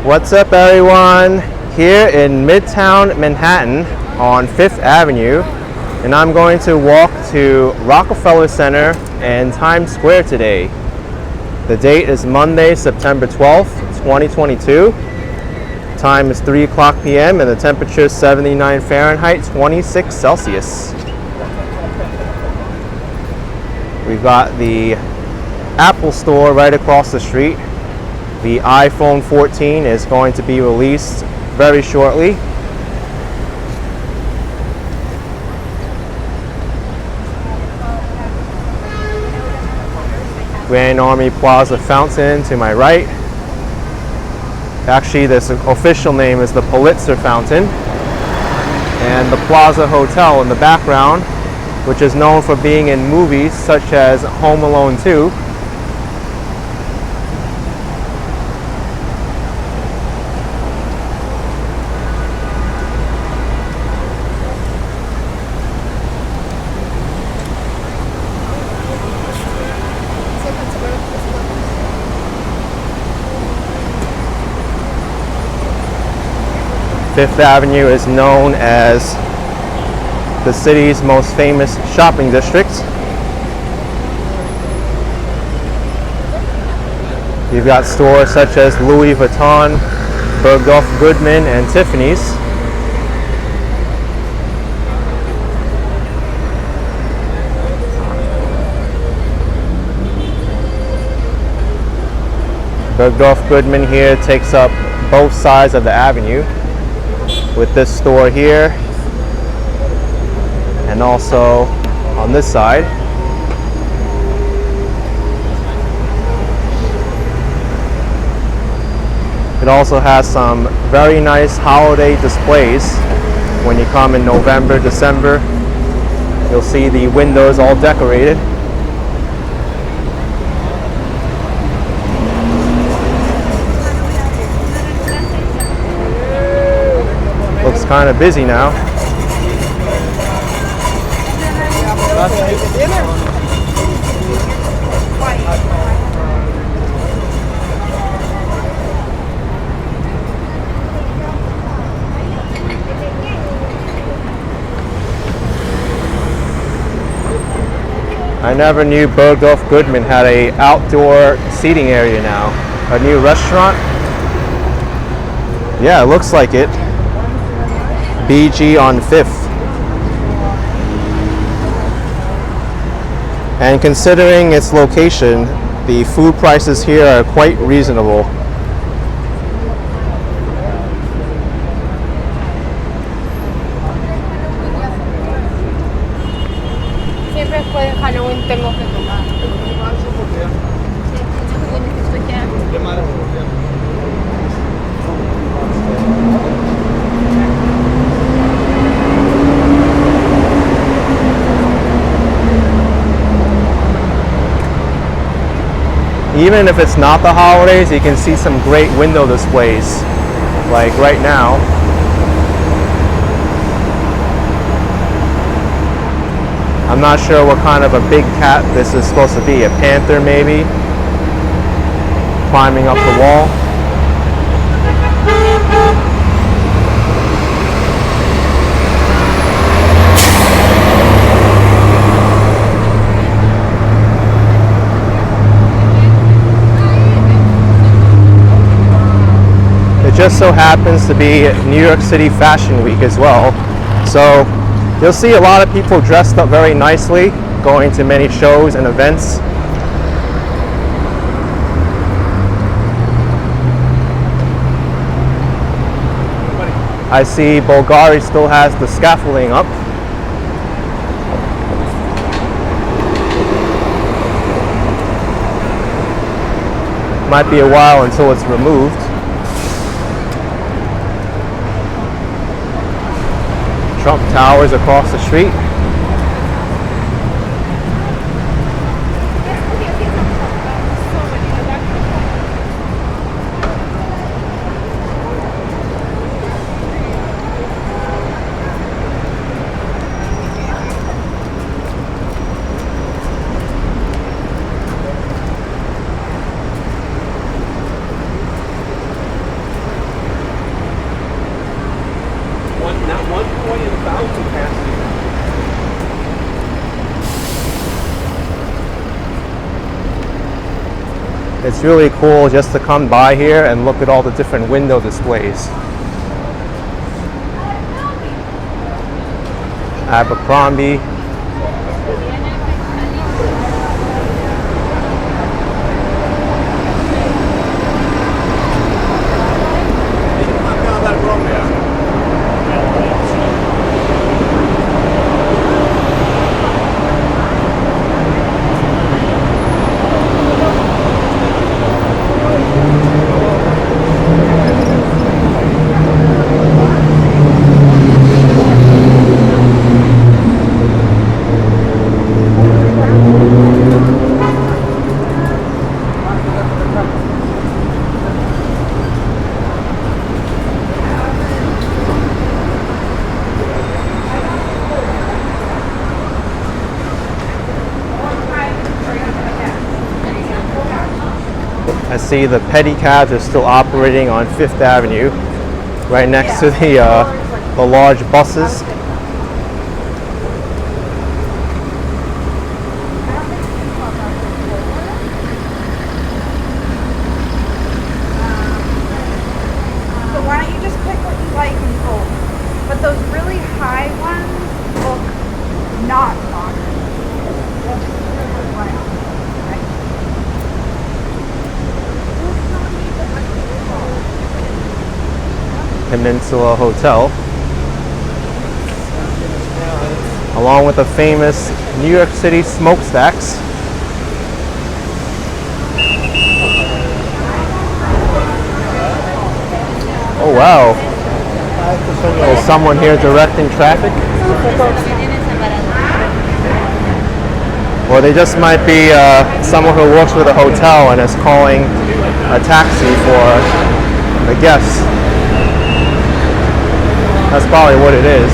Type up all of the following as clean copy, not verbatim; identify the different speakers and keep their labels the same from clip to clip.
Speaker 1: What's up, everyone? Here in Midtown Manhattan on 5th Avenue, and I'm going to walk to Rockefeller Center and Times Square today. The date is Monday, September 12th, 2022. Time is 3 o'clock p.m. and the temperature is 79 Fahrenheit, 26 Celsius. We've got the Apple store right across the street. The iPhone 14 is going to be released very shortly. Grand Army Plaza Fountain to my right. Actually, this official name is the Pulitzer Fountain. And the Plaza Hotel in the background, which is known for being in movies such as Home Alone 2. Fifth Avenue is known as the city's most famous shopping district. You've got stores such as Louis Vuitton, Bergdorf Goodman, and Tiffany's. Bergdorf Goodman here takes up both sides of the avenue, with this store here and also on this side. It also has some very nice holiday displays. When you come in November, December, you'll see the windows all decorated. Looks kind of busy now. I never knew Bergdorf Goodman had an outdoor seating area now. A new restaurant? Yeah, it looks like it. BG on 5th. And considering its location, the food prices here are quite reasonable. Even if it's not the holidays, you can see some great window displays, like right now. I'm not sure what kind of a big cat this is supposed to be. A panther, maybe, climbing up the wall. It just so happens to be New York City Fashion Week as well. So you'll see a lot of people dressed up very nicely, going to many shows and events. I see Bulgari still has the scaffolding up. Might be a while until it's removed. Trump Towers across the street. It's really cool just to come by here and look at all the different window displays. Abercrombie. I see the pedicabs are still operating on Fifth Avenue, right next to the large buses.
Speaker 2: So why don't you just pick what you like and go? But those really high ones look not modern.
Speaker 1: Peninsula Hotel, along with the famous New York City smokestacks. Oh wow, there's someone here directing traffic. Or they just might be someone who works for the hotel and is calling a taxi for the guests. That's probably what it is.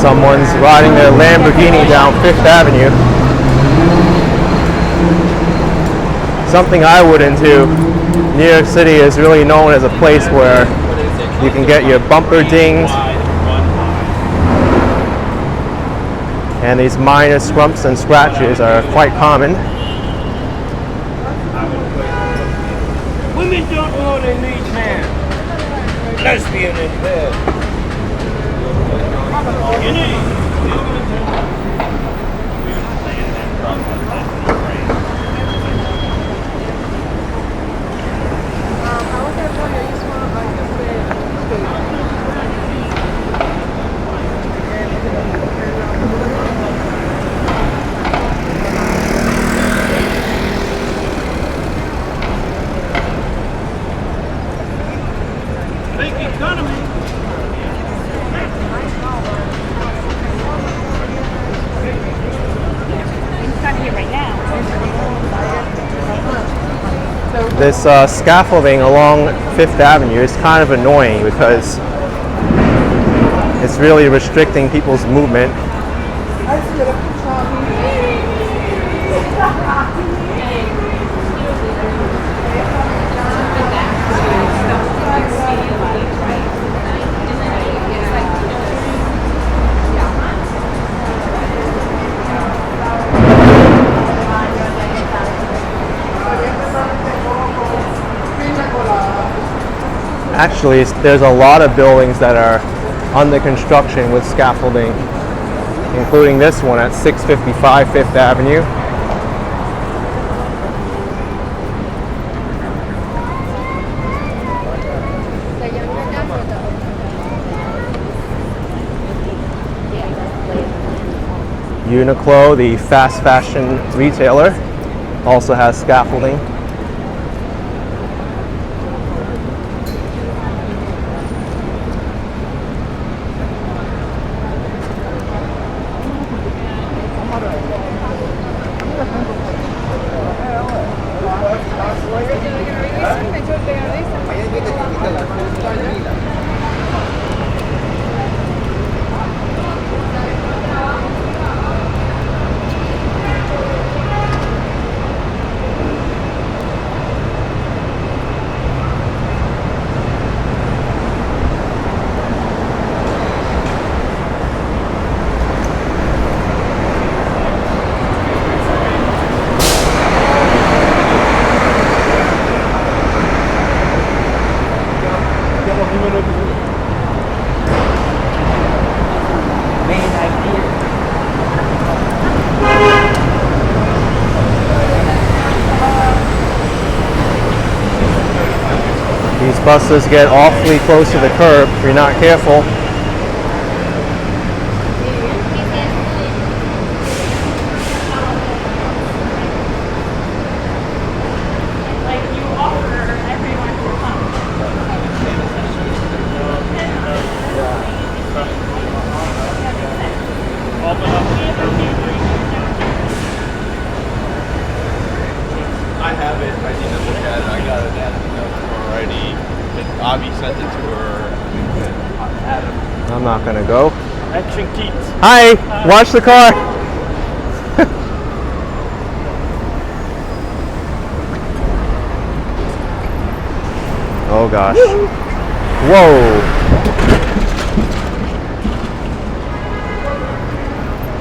Speaker 1: Someone's riding their Lamborghini down Fifth Avenue. Something I wouldn't do. New York City is really known as a place where you can get your bumper dinged, and these minor scrumps and scratches are quite common.
Speaker 3: Women don't know they need man. Lesbian in bed. You need.
Speaker 1: This scaffolding along Fifth Avenue is kind of annoying because it's really restricting people's movement. Actually, there's a lot of buildings that are under construction with scaffolding, including this one at 655 Fifth Avenue. Uniqlo, the fast fashion retailer, also has scaffolding. buses get awfully close to the curb if you're not careful.
Speaker 4: I have it. I need to look at it. I got it at already. Avi sent it to her.
Speaker 1: I'm not gonna go.
Speaker 3: ActionKid.
Speaker 1: Hi, watch the car. Oh gosh. Whoa.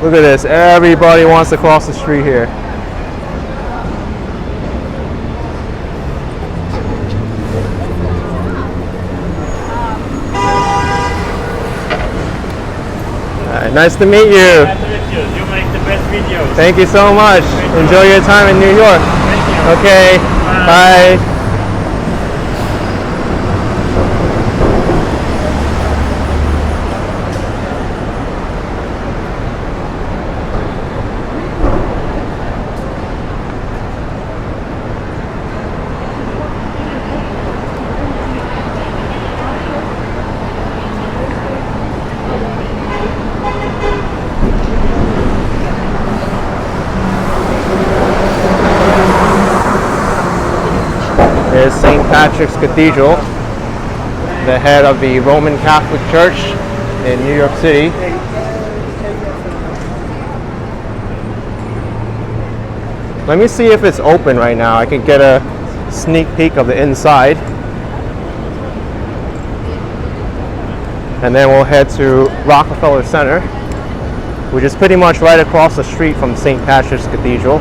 Speaker 1: Look at this. Everybody wants to cross the street here. Nice to meet you.
Speaker 3: Nice to meet you. You make the best videos.
Speaker 1: Thank you so much. Enjoy your time in New York.
Speaker 3: Thank you.
Speaker 1: Okay. Bye. There's St. Patrick's Cathedral, the head of the Roman Catholic Church in New York City. Let me see if it's open right now. I can get a sneak peek of the inside. And then we'll head to Rockefeller Center, which is pretty much right across the street from St. Patrick's Cathedral.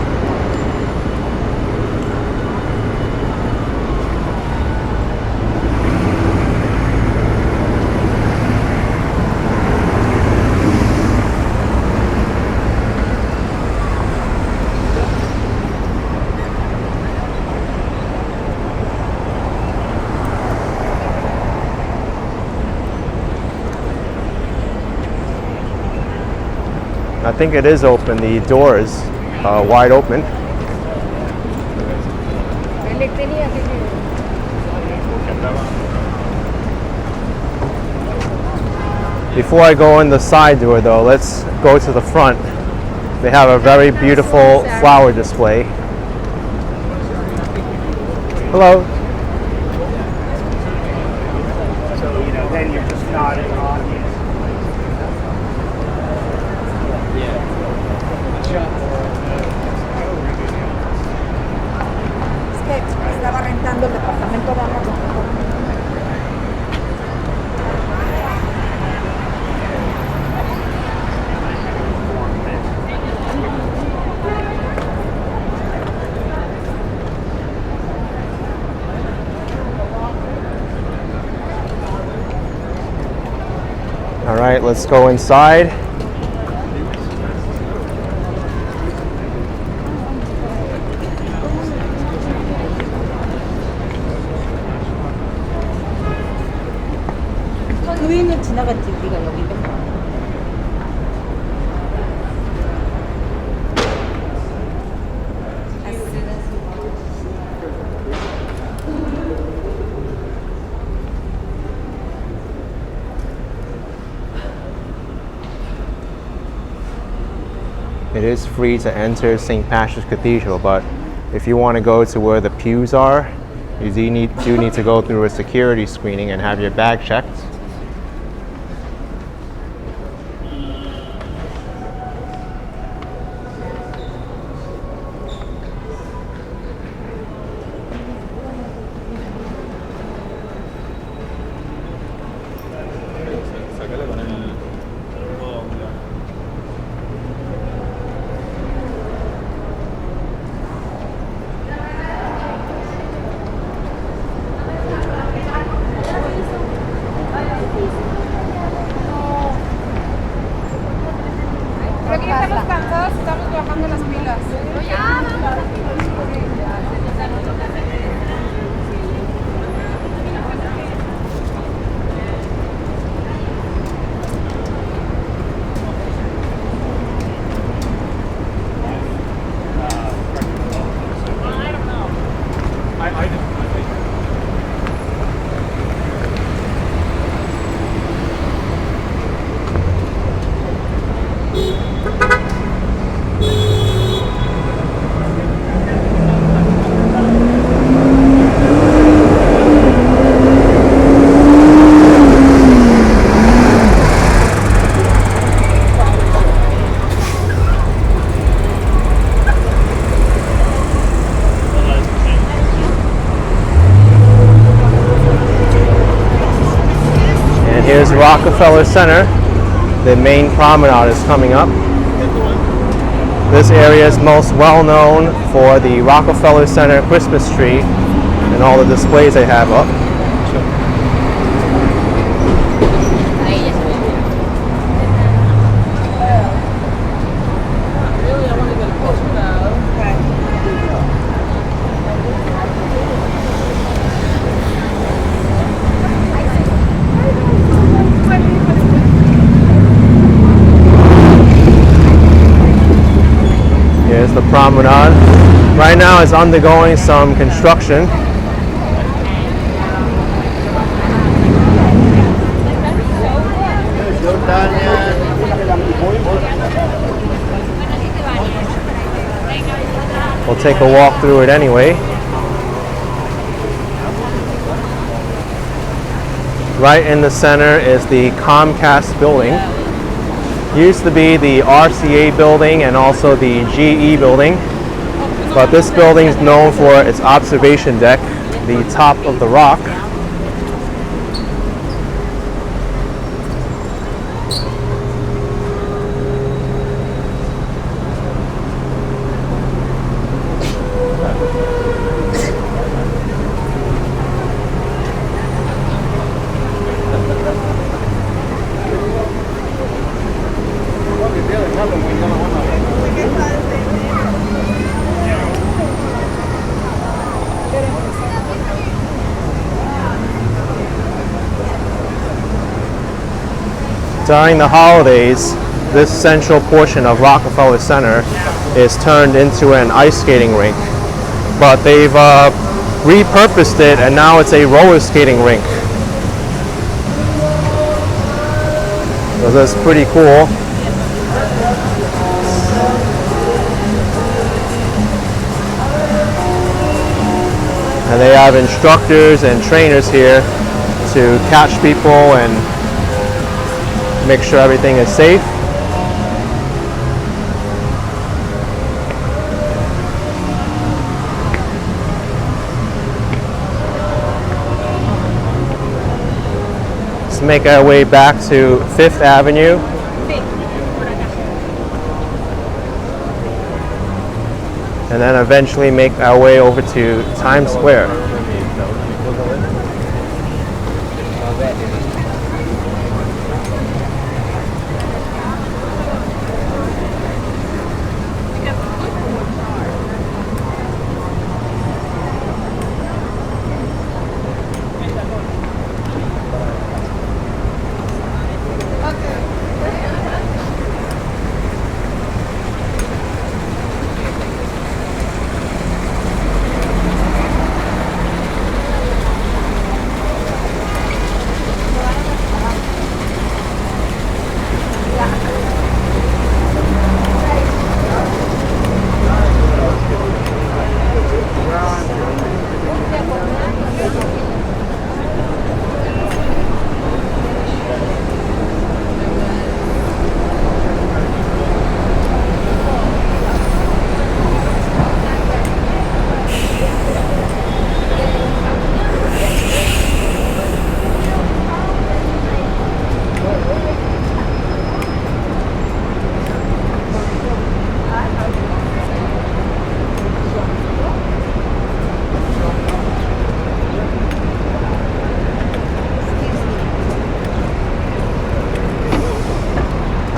Speaker 1: I think it is open. The door is wide open. Before I go in the side door though, let's go to the front. They have a very beautiful flower display. Hello.
Speaker 3: So, then you're just nodding on.
Speaker 2: Es que estaba rentando el departamento de Addmotor.
Speaker 1: All right, let's go inside.
Speaker 2: 교회는 지나갔지 우리가 여기 맨날.
Speaker 1: It is free to enter St. Patrick's Cathedral, but if you want to go to where the pews are, you do need to go through a security screening and have your bag checked.
Speaker 2: Creo que ya estamos cansados, estamos bajando las pilas.
Speaker 1: here's Rockefeller Center. The main promenade is coming up. This area is most well known for the Rockefeller Center Christmas tree and all the displays they have up. Here's the promenade. Right now it's undergoing some construction. We'll take a walk through it anyway. Right in the center is the Comcast building. Used to be the RCA building and also the GE building, but this building is known for its observation deck, the top of the rock. During the holidays, this central portion of Rockefeller Center is turned into an ice skating rink, but they've repurposed it and now it's a roller skating rink. So that's pretty cool. And they have instructors and trainers here to catch people and make sure everything is safe. Let's make our way back to 5th Avenue. And then eventually make our way over to Times Square.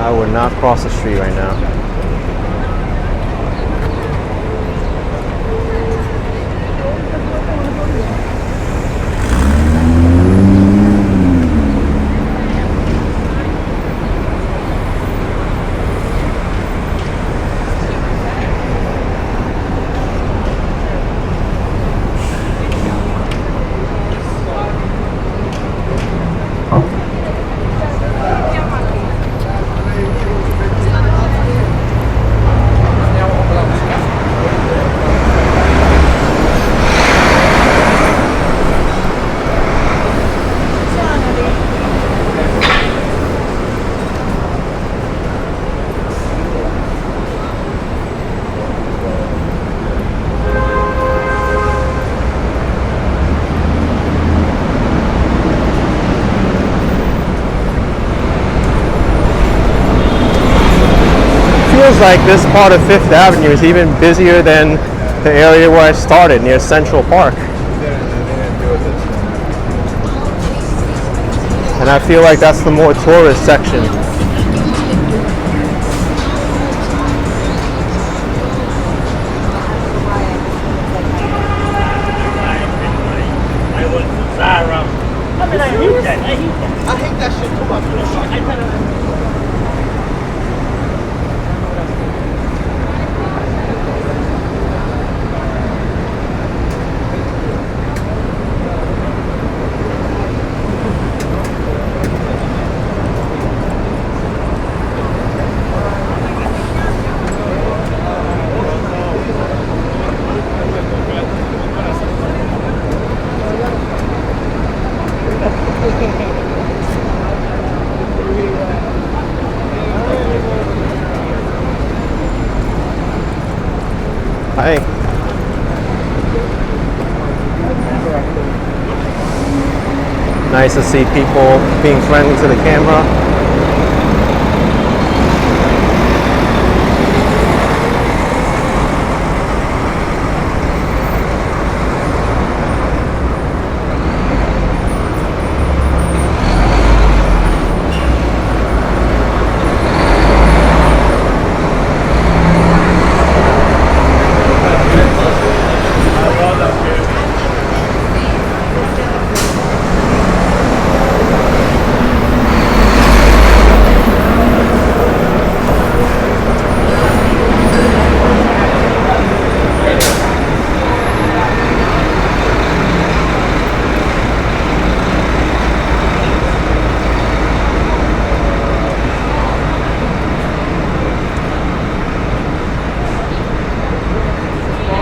Speaker 1: I would not cross the street right now. like this part of Fifth Avenue is even busier than the area where I started, near Central Park. And I feel like that's the more tourist section.
Speaker 4: I hate that shit too much.
Speaker 1: Hi. Nice to see people being friendly to the camera.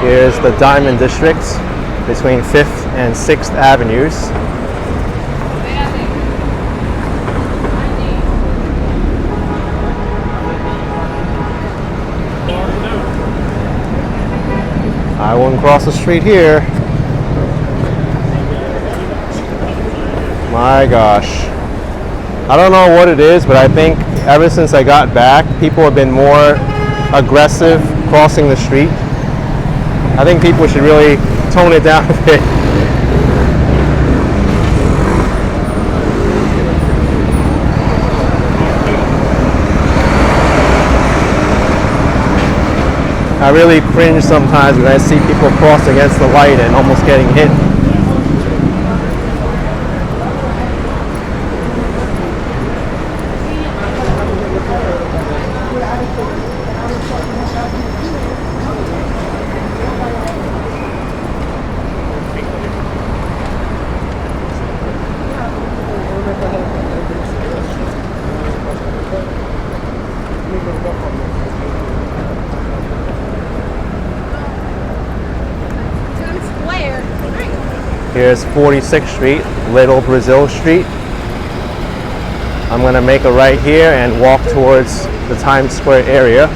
Speaker 1: Here's the Diamond District between 5th and 6th Avenues. I wouldn't cross the street here. My gosh. I don't know what it is, but I think ever since I got back, people have been more aggressive crossing the street. I think people should really tone it down a bit. I really cringe sometimes when I see people cross against the light and almost getting hit. Here's 46th Street, Little Brazil Street. I'm gonna make a right here and walk towards the Times Square area.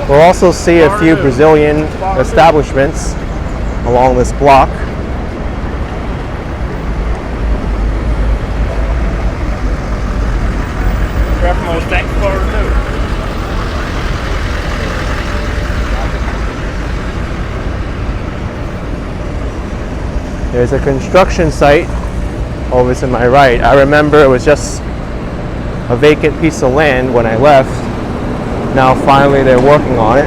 Speaker 1: We'll also see a few Brazilian establishments along this block. There's a construction site over to my right. I remember it was just a vacant piece of land when I left. Now finally they're working on it.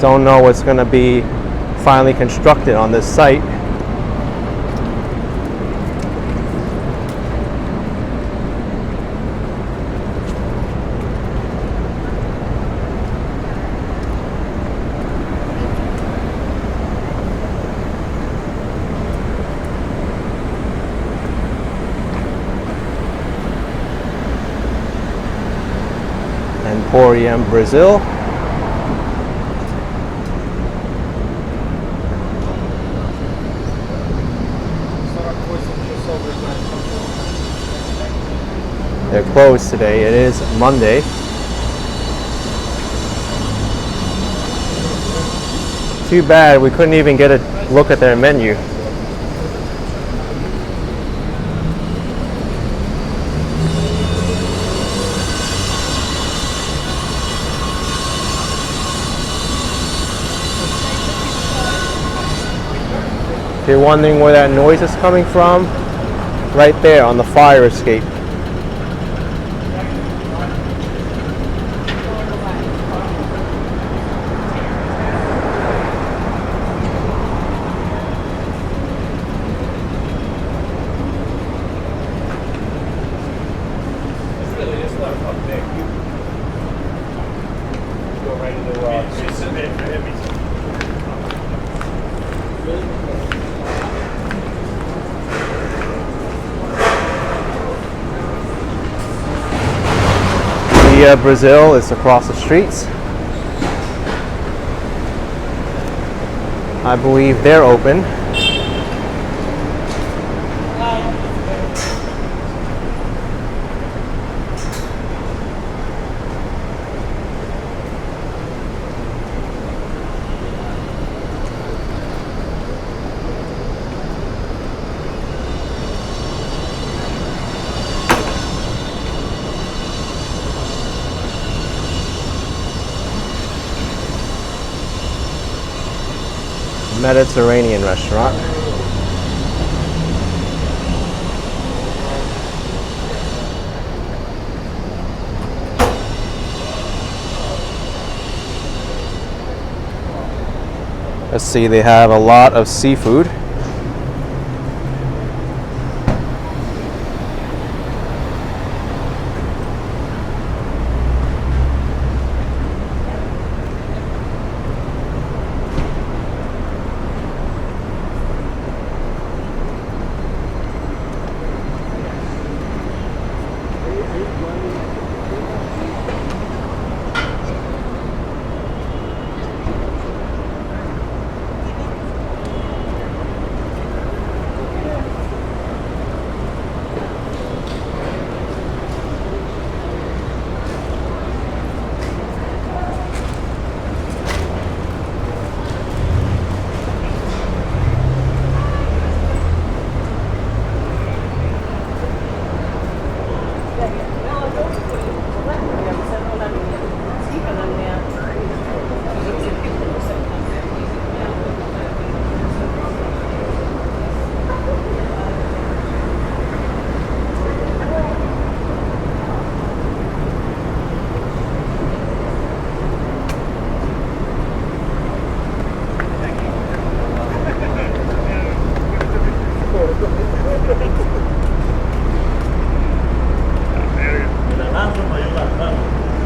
Speaker 1: Don't know what's going to be finally constructed on this site. Emporium, Brazil. They're closed today. It is Monday. Too bad we couldn't even get a look at their menu. you're wondering where that noise is coming from, right there on the fire escape. Brazil is across the streets. I believe they're open. Mediterranean restaurant. Let's see, they have a lot of seafood.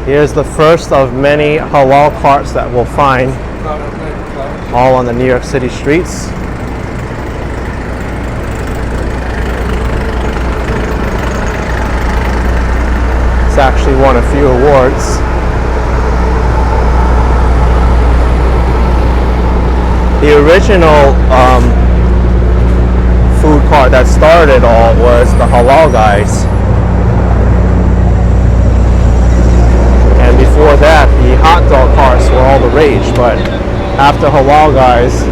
Speaker 1: Here's the first of many halal carts that we'll find all on the New York City streets. It's actually won a few awards. The original food cart that started it all was the Halal Guys. And before that, the hot dog carts were all the rage, but after Halal Guys,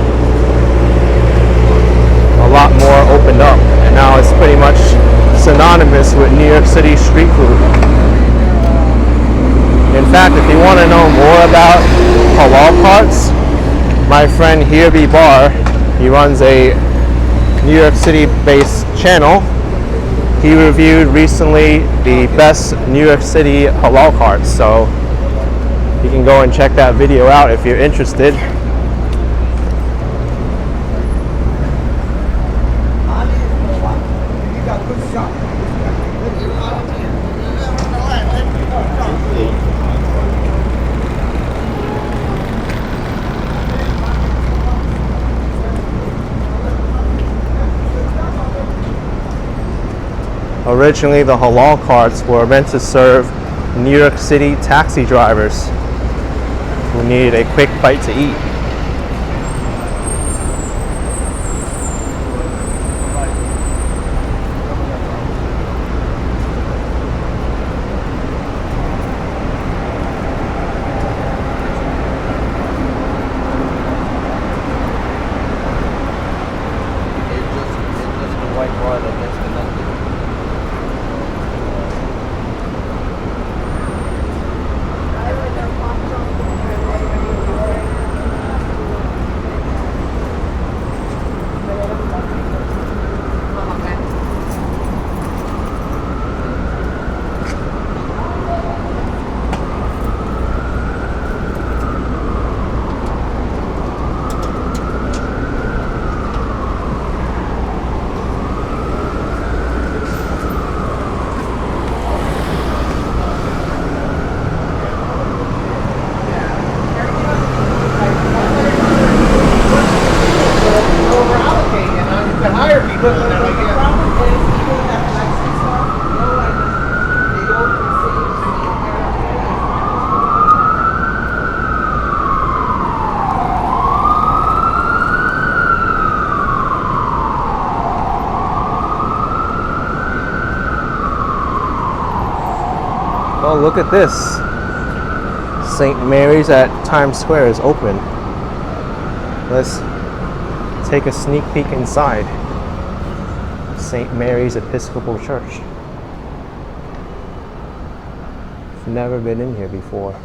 Speaker 1: a lot more opened up, and now it's pretty much synonymous with New York City street food. In fact, if you want to know more about halal carts, my friend Hirbi Bar, he runs a New York City-based channel. He reviewed recently the best New York City halal carts, so you can go and check that video out if you're interested. Originally, the halal carts were meant to serve New York City taxi drivers who needed a quick bite to eat. Oh, look at this. St. Mary's at Times Square is open. Let's take a sneak peek inside. St. Mary's Episcopal Church. I've never been in here before.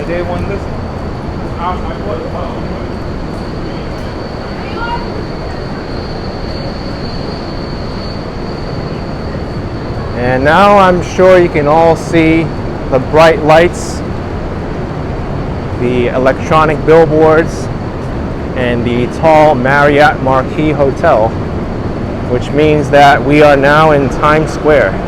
Speaker 3: They won this.
Speaker 1: And now I'm sure you can all see the bright lights, the electronic billboards, and the tall Marriott Marquis Hotel, which means that we are now in Times Square.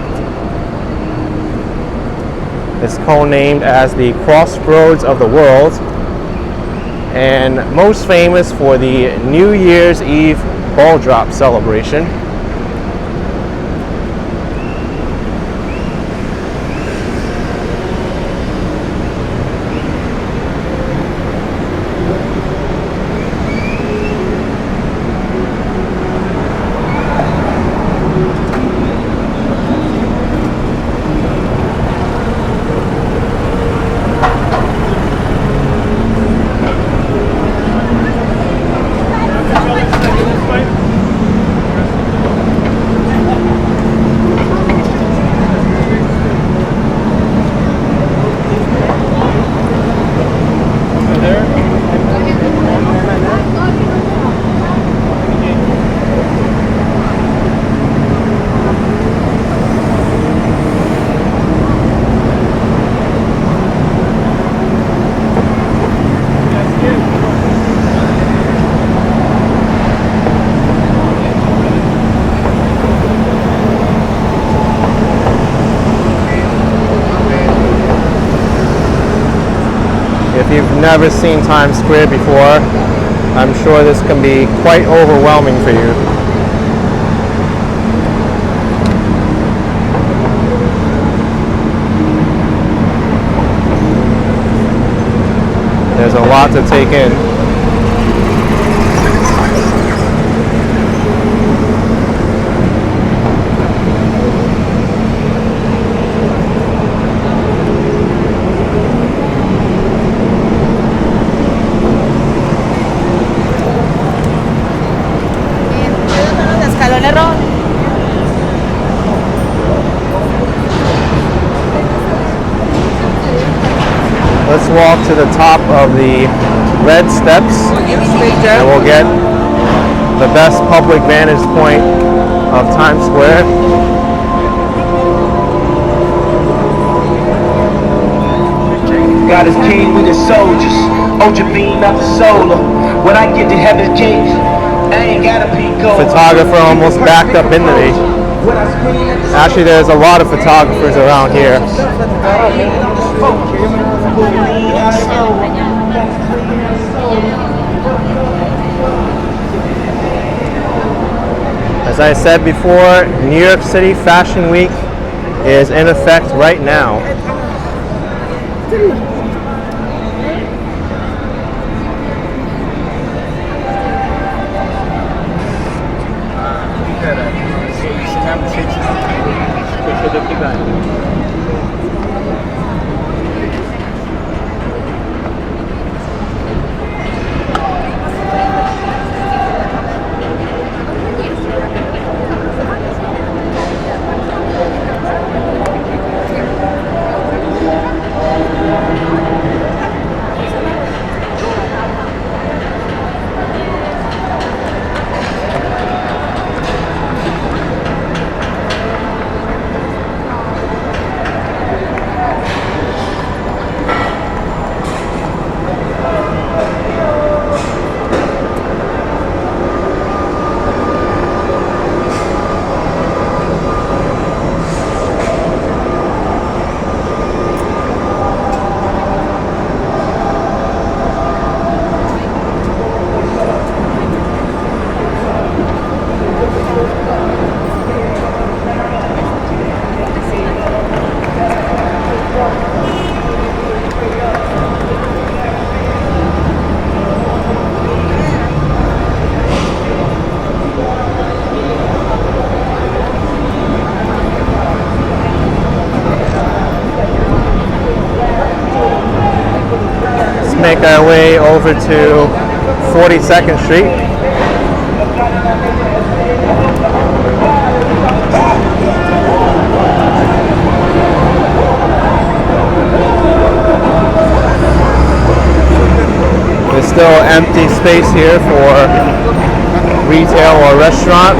Speaker 1: It's co-named as the Crossroads of the World, and most famous for the New Year's Eve ball drop celebration. If you've never seen Times Square before, I'm sure this can be quite overwhelming for you. There's a lot to take in. Let's walk to the top of the red steps and we'll get the best public vantage point of Times Square.
Speaker 5: God is king with his soldiers. Ultra beam out the solar. When I get to heaven's gates, I ain't gotta peek over.
Speaker 1: Photographer almost backed up into me. Actually, there's a lot of photographers around here. As I said before, New York City Fashion Week is in effect right now. make our way over to 42nd Street. There's still empty space here for retail or restaurant.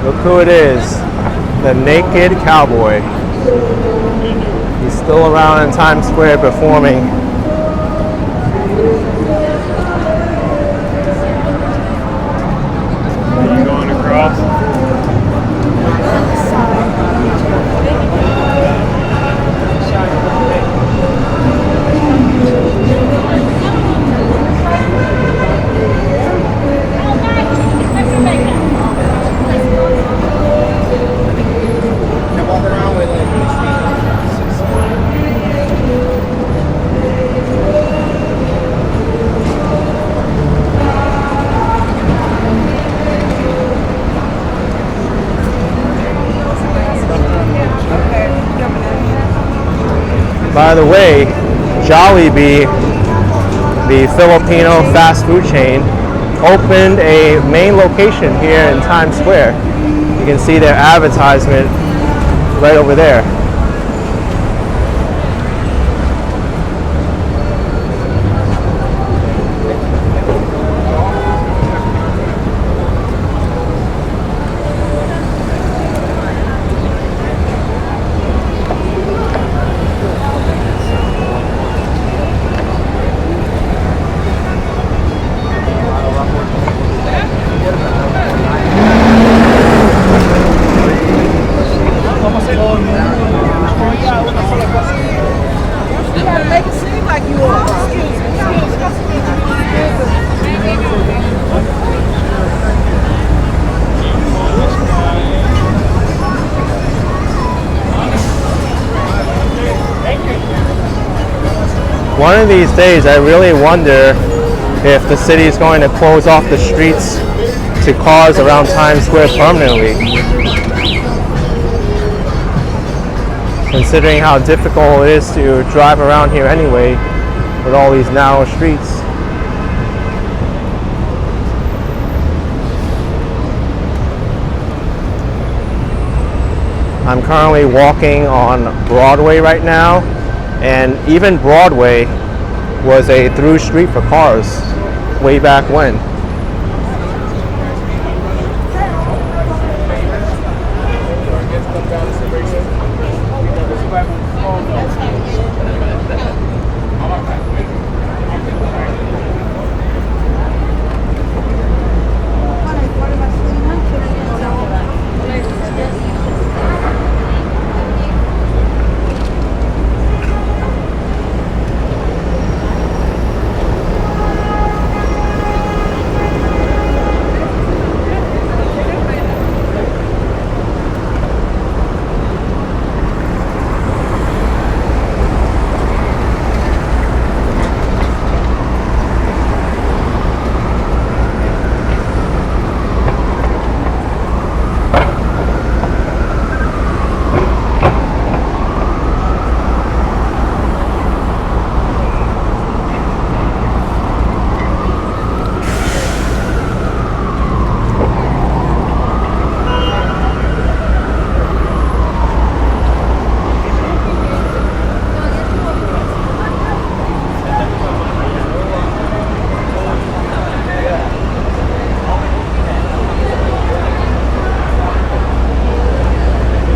Speaker 1: Look who it is, the naked cowboy. He's still around in Times Square performing.
Speaker 3: Going across.
Speaker 1: By the way, Jollibee, the Filipino fast food chain, opened a main location here in Times Square. You can see their advertisement right over there. One of these days, I really wonder if the city is going to close off the streets to cars around Times Square permanently. Considering how difficult it is to drive around here anyway with all these narrow streets. I'm currently walking on Broadway right now, and even Broadway was a through street for cars way back when.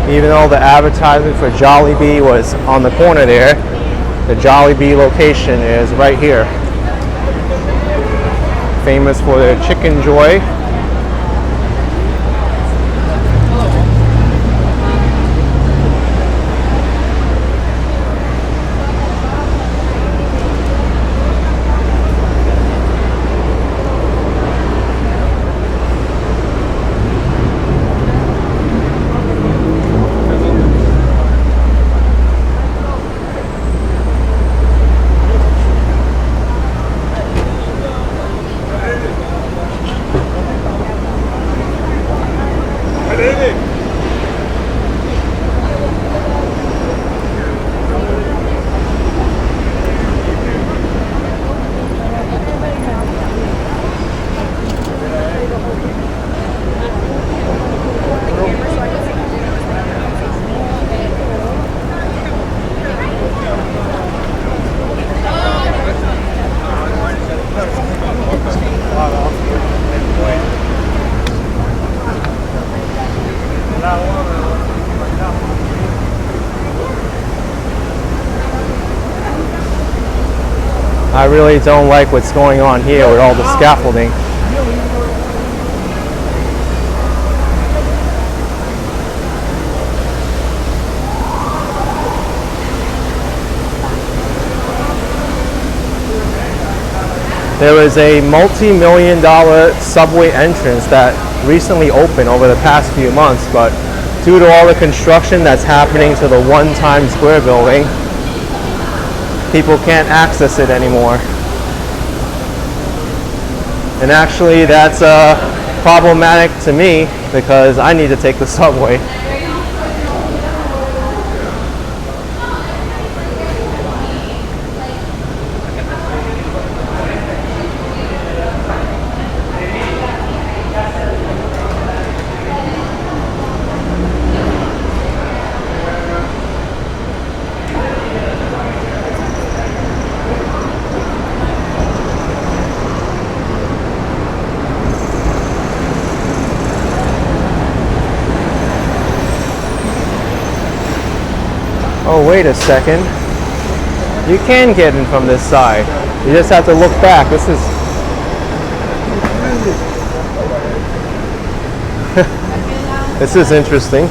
Speaker 1: Even though the advertisement for Jollibee was on the corner there, the Jollibee location is right here. Famous for their chicken joy. I really don't like what's going on here with all the scaffolding. There is a multi-million-dollar subway entrance that recently opened over the past few months, but due to all the construction that's happening to the One Times Square building, people can't access it anymore. And actually that's problematic to me because I need to take the subway. Oh, wait a second. You can get in from this side. You just have to look back. This is... this is interesting.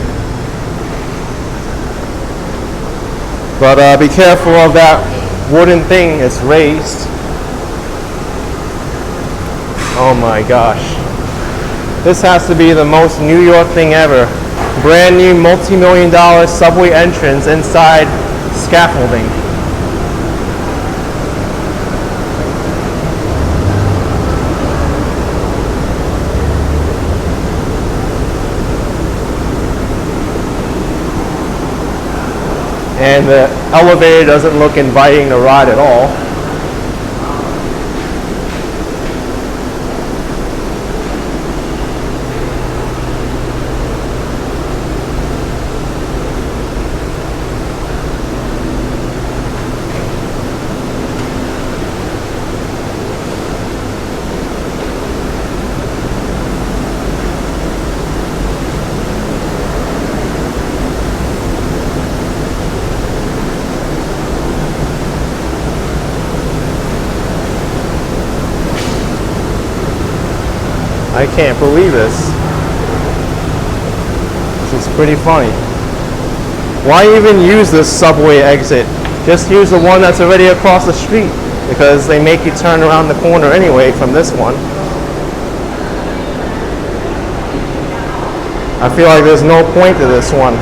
Speaker 1: But be careful of that wooden thing. It's raised. Oh my gosh. This has to be the most New York thing ever. Brand new multi-million-dollar subway entrance inside scaffolding. And the elevator doesn't look inviting to ride at all. I can't believe this. This is pretty funny. Why even use this subway exit? Just use the one that's already across the street, because they make you turn around the corner anyway from this one. I feel like there's no point to this one.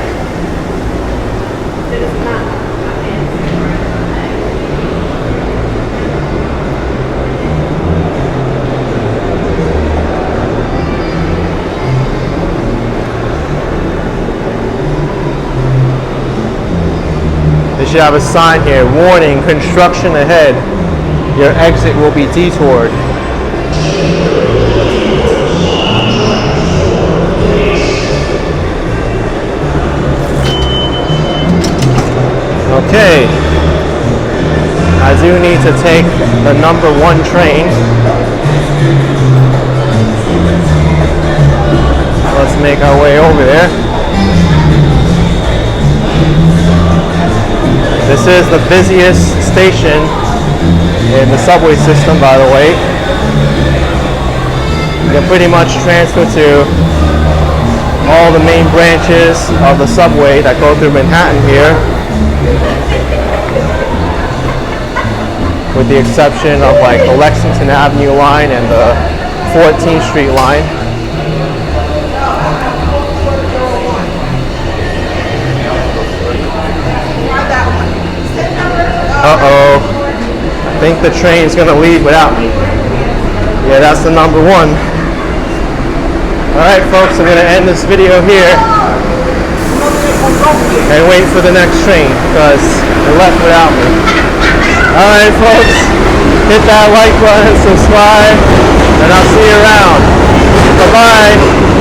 Speaker 1: They should have a sign here, warning, construction ahead. Your exit will be detoured. Okay. I do need to take the #1 train. Let's make our way over there. This is the busiest station in the subway system, by the way. You can pretty much transfer to all the main branches of the subway that go through Manhattan here, with the exception of like the Lexington Avenue line and the 14th Street line. Uh-oh. I think the train's gonna leave without me. Yeah, that's the #1. Alright folks, I'm gonna end this video here and wait for the next train because they left without me. Alright folks, hit that like button, subscribe, and I'll see you around. Bye bye.